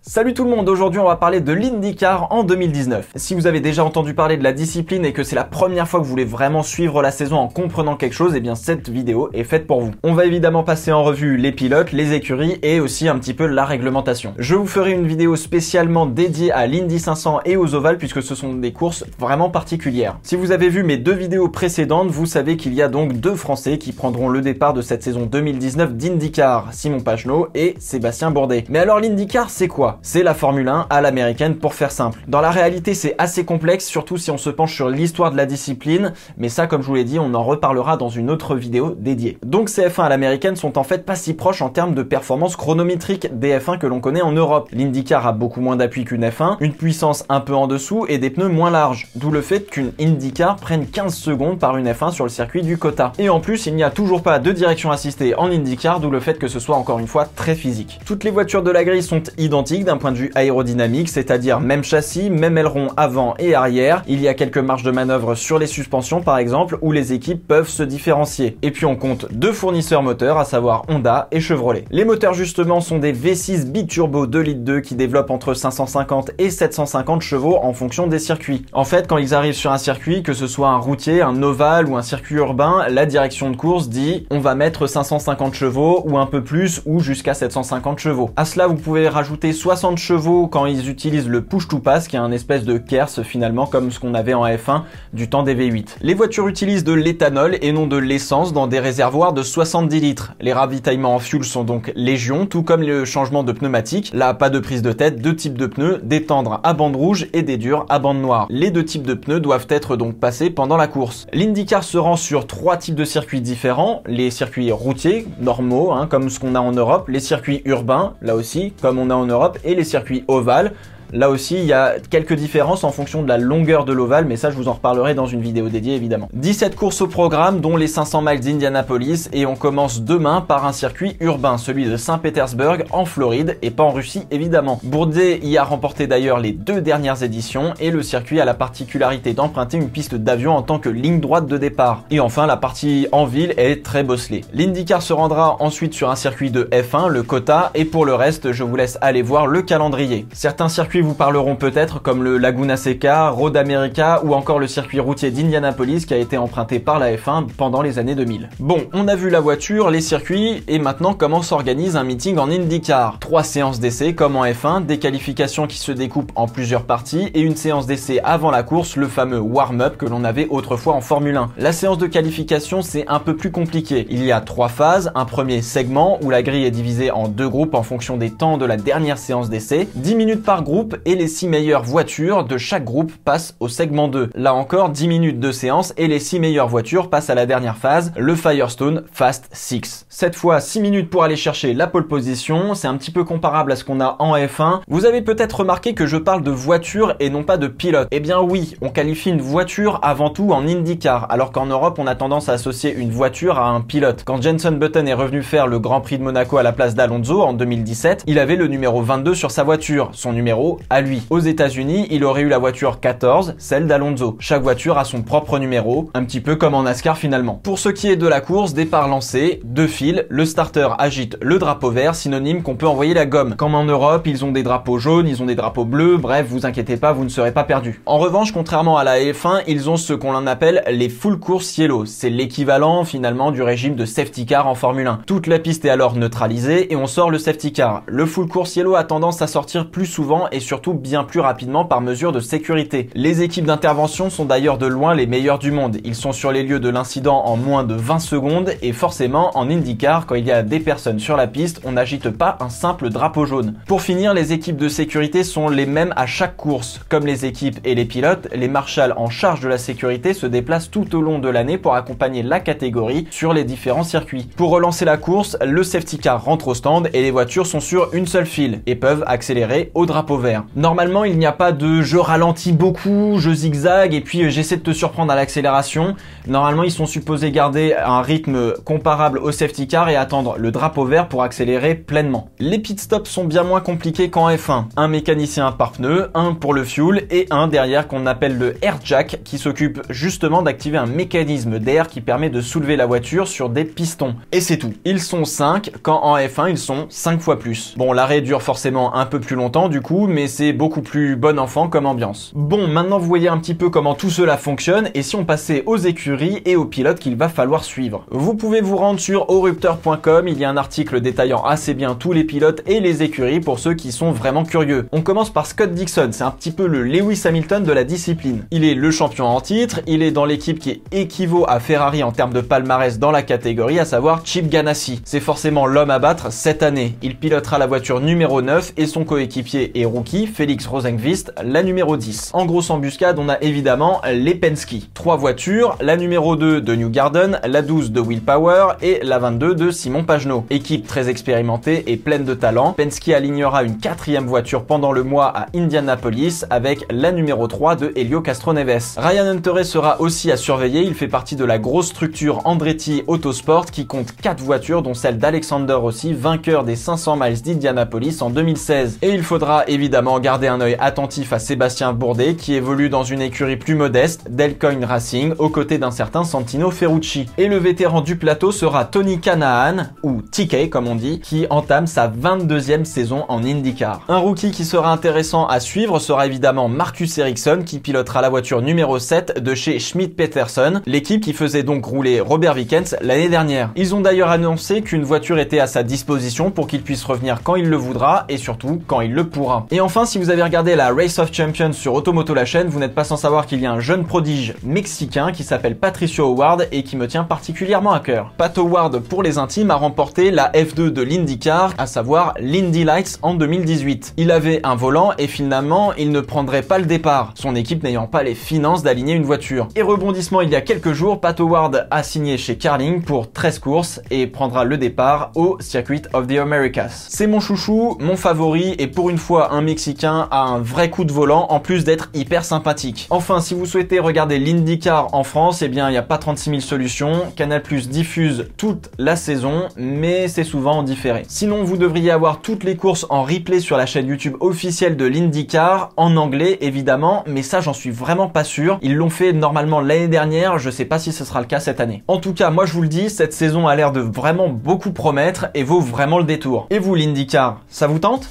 Salut tout le monde, aujourd'hui on va parler de l'IndyCar en 2019. Si vous avez déjà entendu parler de la discipline et que c'est la première fois que vous voulez vraiment suivre la saison en comprenant quelque chose, eh bien cette vidéo est faite pour vous. On va évidemment passer en revue les pilotes, les écuries et aussi un petit peu la réglementation. Je vous ferai une vidéo spécialement dédiée à l'Indy 500 et aux ovales puisque ce sont des courses vraiment particulières. Si vous avez vu mes deux vidéos précédentes, vous savez qu'il y a donc deux Français qui prendront le départ de cette saison 2019 d'IndyCar, Simon Pagenaud et Sébastien Bourdet. Mais alors l'IndyCar c'est quoi ? C'est la Formule 1 à l'américaine pour faire simple. Dans la réalité, c'est assez complexe, surtout si on se penche sur l'histoire de la discipline, mais ça, comme je vous l'ai dit, on en reparlera dans une autre vidéo dédiée. Donc ces F1 à l'américaine sont en fait pas si proches en termes de performance chronométrique des F1 que l'on connaît en Europe. L'IndyCar a beaucoup moins d'appui qu'une F1, une puissance un peu en dessous et des pneus moins larges, d'où le fait qu'une IndyCar prenne 15 secondes par une F1 sur le circuit du quota. Et en plus, il n'y a toujours pas de direction assistée en IndyCar, d'où le fait que ce soit encore une fois très physique. Toutes les voitures de la grille sont identiques d'un point de vue aérodynamique, c'est-à-dire même châssis, même aileron avant et arrière. Il y a quelques marges de manœuvre sur les suspensions par exemple, où les équipes peuvent se différencier. Et puis on compte deux fournisseurs moteurs, à savoir Honda et Chevrolet. Les moteurs justement sont des V6 biturbo 2,2 litres qui développent entre 550 et 750 chevaux en fonction des circuits. En fait, quand ils arrivent sur un circuit, que ce soit un routier, un ovale ou un circuit urbain, la direction de course dit on va mettre 550 chevaux ou un peu plus ou jusqu'à 750 chevaux. À cela, vous pouvez rajouter 60 chevaux quand ils utilisent le push-to-pass qui est un espèce de KERS finalement comme ce qu'on avait en F1 du temps des V8. Les voitures utilisent de l'éthanol et non de l'essence dans des réservoirs de 70 litres. Les ravitaillements en fuel sont donc légion, tout comme le changement de pneumatique. Là, pas de prise de tête, deux types de pneus, des tendres à bande rouge et des durs à bande noire. Les deux types de pneus doivent être donc passés pendant la course. L'IndyCar se rend sur trois types de circuits différents, les circuits routiers, normaux, comme ce qu'on a en Europe, les circuits urbains, là aussi, comme on a en Europe, et les circuits ovales. Là aussi, il y a quelques différences en fonction de la longueur de l'ovale, mais ça, je vous en reparlerai dans une vidéo dédiée, évidemment. 17 courses au programme, dont les 500 miles d'Indianapolis, et on commence demain par un circuit urbain, celui de Saint-Pétersbourg, en Floride, et pas en Russie, évidemment. Bourdet y a remporté d'ailleurs les deux dernières éditions, et le circuit a la particularité d'emprunter une piste d'avion en tant que ligne droite de départ. Et enfin, la partie en ville est très bosselée. L'IndyCar se rendra ensuite sur un circuit de F1, le quota, et pour le reste, je vous laisse aller voir le calendrier. Certains circuits vous parleront peut-être comme le Laguna Seca, Road America ou encore le circuit routier d'Indianapolis qui a été emprunté par la F1 pendant les années 2000. Bon, on a vu la voiture, les circuits et maintenant comment s'organise un meeting en IndyCar. 3 séances d'essai comme en F1, des qualifications qui se découpent en plusieurs parties et une séance d'essai avant la course, le fameux warm-up que l'on avait autrefois en Formule 1. La séance de qualification c'est un peu plus compliqué. Il y a 3 phases, un premier segment où la grille est divisée en 2 groupes en fonction des temps de la dernière séance d'essai, 10 minutes par groupe et les 6 meilleures voitures de chaque groupe passent au segment 2. Là encore, 10 minutes de séance et les 6 meilleures voitures passent à la dernière phase, le Firestone Fast 6. Cette fois, 6 minutes pour aller chercher la pole position, c'est un petit peu comparable à ce qu'on a en F1. Vous avez peut-être remarqué que je parle de voiture et non pas de pilote. Eh bien oui, on qualifie une voiture avant tout en IndyCar, alors qu'en Europe, on a tendance à associer une voiture à un pilote. Quand Jenson Button est revenu faire le Grand Prix de Monaco à la place d'Alonso en 2017, il avait le numéro 22 sur sa voiture, son numéro à lui. Aux États-Unis, il aurait eu la voiture 14, celle d'Alonso. Chaque voiture a son propre numéro, un petit peu comme en NASCAR finalement. Pour ce qui est de la course, départ lancé, 2 fils, le starter agite le drapeau vert, synonyme qu'on peut envoyer la gomme. Comme en Europe, ils ont des drapeaux jaunes, ils ont des drapeaux bleus, bref, vous inquiétez pas, vous ne serez pas perdu. En revanche, contrairement à la F1, ils ont ce qu'on appelle les full course yellow. C'est l'équivalent finalement du régime de safety car en Formule 1. Toute la piste est alors neutralisée et on sort le safety car. Le full course yellow a tendance à sortir plus souvent et surtout bien plus rapidement par mesure de sécurité. Les équipes d'intervention sont d'ailleurs de loin les meilleures du monde. Ils sont sur les lieux de l'incident en moins de 20 secondes et forcément en IndyCar, quand il y a des personnes sur la piste, on n'agite pas un simple drapeau jaune. Pour finir, les équipes de sécurité sont les mêmes à chaque course. Comme les équipes et les pilotes, les marshals en charge de la sécurité se déplacent tout au long de l'année pour accompagner la catégorie sur les différents circuits. Pour relancer la course, le safety car rentre au stand et les voitures sont sur une seule file et peuvent accélérer au drapeau vert. secondaire. Normalement, il n'y a pas de je ralentis beaucoup, je zigzag et puis j'essaie de te surprendre à l'accélération. Normalement, ils sont supposés garder un rythme comparable au safety car et attendre le drapeau vert pour accélérer pleinement. Les pit stops sont bien moins compliqués qu'en F1. Un mécanicien par pneu, un pour le fuel et un derrière qu'on appelle le air jack qui s'occupe justement d'activer un mécanisme d'air qui permet de soulever la voiture sur des pistons. Et c'est tout. Ils sont 5 quand en F1 ils sont 5 fois plus. Bon, l'arrêt dure forcément un peu plus longtemps du coup, mais c'est beaucoup plus bon enfant comme ambiance. Bon, maintenant vous voyez un petit peu comment tout cela fonctionne et si on passait aux écuries et aux pilotes qu'il va falloir suivre. Vous pouvez vous rendre sur orupteur.com, il y a un article détaillant assez bien tous les pilotes et les écuries pour ceux qui sont vraiment curieux. On commence par Scott Dixon, c'est un petit peu le Lewis Hamilton de la discipline. Il est le champion en titre, il est dans l'équipe qui équivaut à Ferrari en termes de palmarès dans la catégorie, à savoir Chip Ganassi. C'est forcément l'homme à battre cette année. Il pilotera la voiture numéro 9 et son coéquipier et rookie, Félix Rosenqvist, la numéro 10. En grosse embuscade, on a évidemment les Penske. 3 voitures, la numéro 2 de Newgarden, la 12 de Will Power et la 22 de Simon Pagenaud. Équipe très expérimentée et pleine de talent, Penske alignera une 4e voiture pendant le mois à Indianapolis avec la numéro 3 de Helio Castroneves. Ryan Hunter sera aussi à surveiller, il fait partie de la grosse structure Andretti Autosport qui compte 4 voitures dont celle d'Alexander Rossi, vainqueur des 500 miles d'Indianapolis en 2016. Et il faudra évidemment garder un œil attentif à Sébastien Bourdet qui évolue dans une écurie plus modeste, Delcoin Racing, aux côtés d'un certain Santino Ferrucci. Et le vétéran du plateau sera Tony Kanaan, ou TK comme on dit, qui entame sa 22e saison en IndyCar. Un rookie qui sera intéressant à suivre sera évidemment Marcus Ericsson qui pilotera la voiture numéro 7 de chez Schmidt-Peterson, l'équipe qui faisait donc rouler Robert Wickens l'année dernière. Ils ont d'ailleurs annoncé qu'une voiture était à sa disposition pour qu'il puisse revenir quand il le voudra et surtout quand il le pourra. Et enfin, si vous avez regardé la Race of Champions sur Automoto la chaîne, vous n'êtes pas sans savoir qu'il y a un jeune prodige mexicain qui s'appelle Patricio Howard et qui me tient particulièrement à cœur. Pat Howard, pour les intimes, a remporté la F2 de l'IndyCar, à savoir l'Indy Lights en 2018. Il avait un volant et finalement, il ne prendrait pas le départ, son équipe n'ayant pas les finances d'aligner une voiture. Et rebondissement, il y a quelques jours, Pat Howard a signé chez Carling pour 13 courses et prendra le départ au Circuit of the Americas. C'est mon chouchou, mon favori et pour une fois, un Mexicain a un vrai coup de volant en plus d'être hyper sympathique. Enfin, si vous souhaitez regarder l'IndyCar en France, eh bien, il n'y a pas 36 000 solutions. Canal+ diffuse toute la saison, mais c'est souvent en différé. Sinon, vous devriez avoir toutes les courses en replay sur la chaîne YouTube officielle de l'IndyCar, en anglais évidemment, mais ça j'en suis vraiment pas sûr. Ils l'ont fait normalement l'année dernière, je sais pas si ce sera le cas cette année. En tout cas, moi je vous le dis, cette saison a l'air de vraiment beaucoup promettre et vaut vraiment le détour. Et vous l'IndyCar, ça vous tente ?